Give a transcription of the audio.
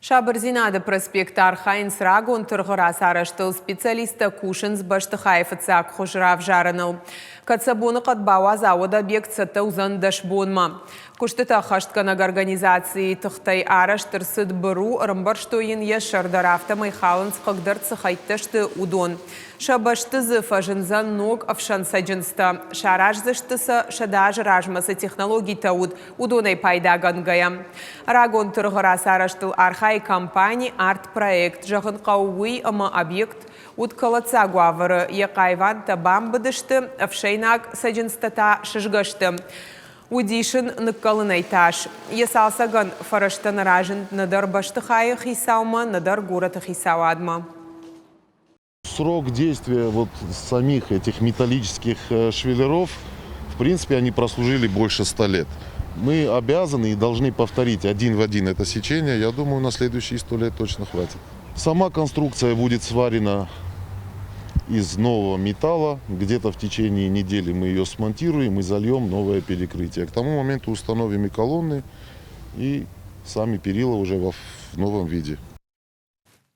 Шабырзинады проспекттар Хайнс Рагон тұрғыра сарыштыл специалисты Кушинс Баштыхаев-цак хұжырав жарыныл. Катсабуны қатбауа завода объект сатты ұзан дашбонма. Күштіта қаштканаг организации тұқтай араштыр сыд бұру ұрымбарштойын ешырдар автомай халынс қығдар цықайттышты удон. Шабаштызы фажынзан ног авшансаджынсты. Шаражзыштысы шадаж ражмасы технологий тауд удонай пайдаган гая. Рагон тұрғыра сарыштыл архай компания арт-проект жағын қауый ама объект уткалаца гуавыры еқайван табам быдышты авшайнаг саджынстата шыжгышты. Удишын ныккалын айташ. Есалсаган фараштан ражын надар баштыхайы хисаума, надар гораты хисауадма. Срок действия вот самих этих металлических швеллеров, в принципе, они прослужили больше 100 лет. Мы обязаны и должны повторить один в один это сечение. Я думаю, на следующие 100 лет точно хватит. Сама конструкция будет сварена из нового металла. Где-то в течение недели мы ее смонтируем и зальем новое перекрытие. К тому моменту установим и колонны, и сами перила уже в новом виде.